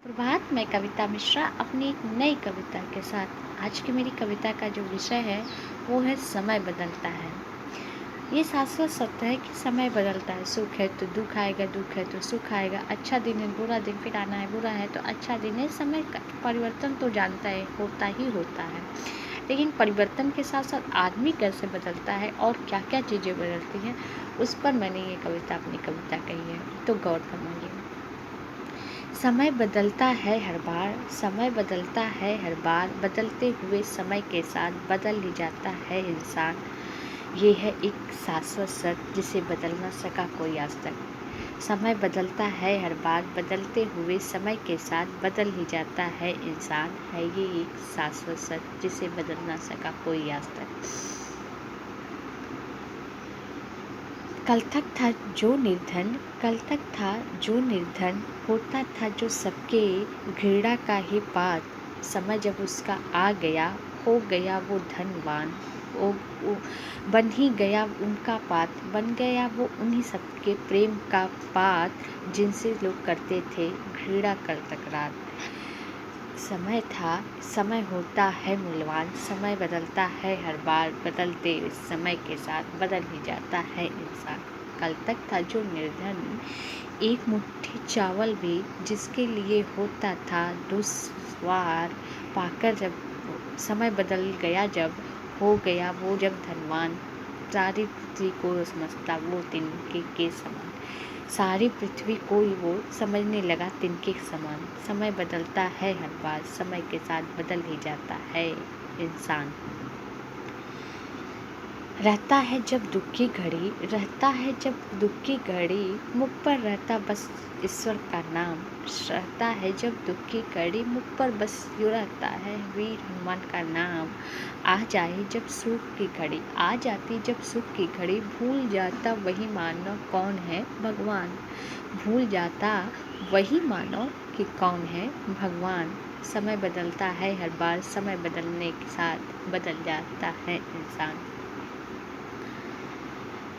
प्रभात, मैं कविता मिश्रा अपनी एक नई कविता के साथ। आज की मेरी कविता का जो विषय है वो है समय बदलता है। ये शाश्वत सत्य है कि समय बदलता है। सुख है तो दुख आएगा, दुख है तो सुख आएगा। अच्छा दिन है, बुरा दिन फिर आना है, बुरा है तो अच्छा दिन है। समय का परिवर्तन तो जानता है, होता ही होता है। लेकिन परिवर्तन के साथ साथ आदमी कैसे बदलता है और क्या क्या चीज़ें बदलती हैं, उस पर मैंने ये कविता अपनी कविता कही है, तो गौर फरमाइए। समय बदलता है हर बार, समय बदलता है हर बार। बदलते हुए समय के साथ बदल ही जाता है इंसान। ये है एक शाश्वत सत्य जिसे बदल न सका कोई आज तक। समय बदलता है हर बार, बदलते हुए समय के साथ बदल ही जाता है इंसान। है ये एक शाश्वत सत्य जिसे बदल न सका कोई आज तक। कल तक था जो निर्धन, कल तक था जो निर्धन, होता था जो सबके घृणा का ही पात्र। समय जब उसका आ गया, हो गया वो धनवान। वो बन ही गया उनका पात्र, बन गया वो उन्हीं सबके प्रेम का पात्र जिनसे लोग करते थे घृणा कल तक रात। समय था, समय होता है मूल्यवान। समय बदलता है हर बार, बदलते समय के साथ बदल ही जाता है इंसान। कल तक था जो निर्धन, एक मुट्ठी चावल भी जिसके लिए होता था दुश्वार। पाकर जब समय बदल गया, जब हो गया वो जब धनवान। सारी पृथ्वी को समझता वो तिनके के समान। सारी पृथ्वी को वो समझने लगा तिनके समान। समय बदलता है हर बार, समय के साथ बदल ही जाता है इंसान। रहता है जब दुख की घड़ी, रहता है जब दुख की घड़ी, मुख पर रहता बस ईश्वर का नाम। रहता है जब दुख की घड़ी, मुख पर बस यूँ रहता है वीर हनुमान का नाम। आ जाए जब सुख की घड़ी, आ जाती जब सुख की घड़ी, भूल जाता वही मानो कौन है भगवान। भूल जाता वही मानो कि कौन है भगवान। समय बदलता है हर बार, समय बदलने के साथ बदल जाता है इंसान।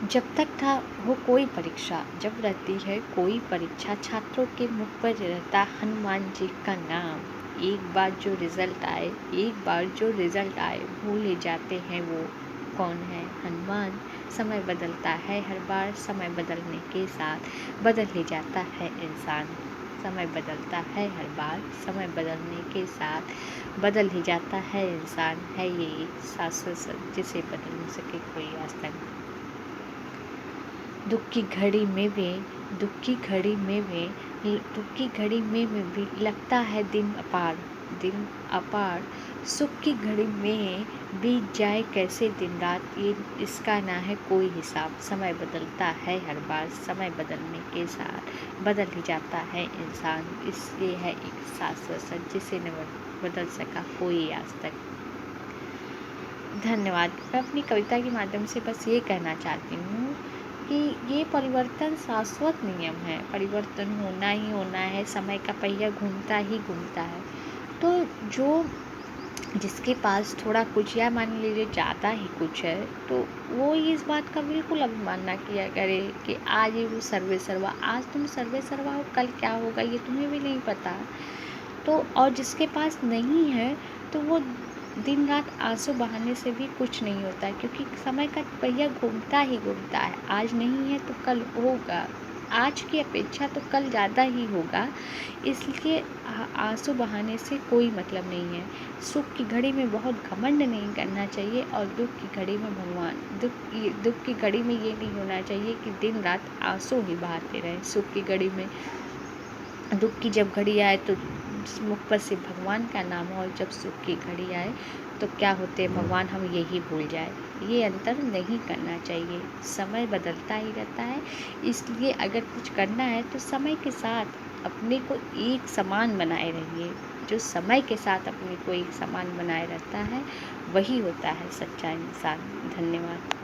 जब तक था हो कोई परीक्षा, जब रहती है कोई परीक्षा, छात्रों के मुख पर रहता हनुमान जी का नाम। एक बार जो रिजल्ट आए, एक बार जो रिजल्ट आए, भूल ही जाते हैं वो कौन है हनुमान। समय बदलता है हर बार, समय बदलने के साथ बदल ही जाता है इंसान। समय बदलता है हर बार, समय बदलने के साथ बदल ही जाता है इंसान। है ये एक शाश्वत सत्य जिसे बदल न सके कोई आज तक। दुख की घड़ी में भी, दुख की घड़ी में भी, दुख की घड़ी में भी लगता है दिन अपार, दिन अपार। सुख की घड़ी में बीत जाए कैसे दिन रात, ये इसका ना है कोई हिसाब। समय बदलता है हर बार, समय बदलने के साथ बदल ही जाता है इंसान। इसलिए है एक शाश्वत सत्य जिसे न बदल सका कोई आज तक। धन्यवाद। मैं अपनी कविता के माध्यम से बस ये कहना चाहती हूँ कि ये परिवर्तन शाश्वत नियम है। परिवर्तन होना ही होना है, समय का पहिया घूमता ही घूमता है। तो जो जिसके पास थोड़ा कुछ या मान लीजिए ज़्यादा ही कुछ है, तो वो इस बात का बिल्कुल अभिमान ना किया करे कि आज ये वो सर्वे सर्वा। आज तुम सर्वे सर्वा हो, कल क्या होगा ये तुम्हें भी नहीं पता। तो और जिसके पास नहीं है तो वो दिन रात आंसू बहाने से भी कुछ नहीं होता है, क्योंकि समय का पहिया घूमता ही घूमता है। आज नहीं है तो कल होगा, आज की अपेक्षा तो कल ज़्यादा ही होगा। इसलिए आंसू बहाने से कोई मतलब नहीं है। सुख की घड़ी में बहुत घमंड नहीं करना चाहिए और दुख की घड़ी में भगवान दुख की घड़ी में ये नहीं होना चाहिए कि दिन रात आंसू ही बहाते रहें। सुख की घड़ी में, दुख की जब घड़ी आए तो मुख पर से भगवान का नाम हो, और जब सुख की घड़ी आए तो क्या होते हैं भगवान, हम यही भूल जाए। ये अंतर नहीं करना चाहिए। समय बदलता ही रहता है, इसलिए अगर कुछ करना है तो समय के साथ अपने को एक समान बनाए रहिए। जो समय के साथ अपने को एक समान बनाए रहता है वही होता है सच्चा इंसान। धन्यवाद।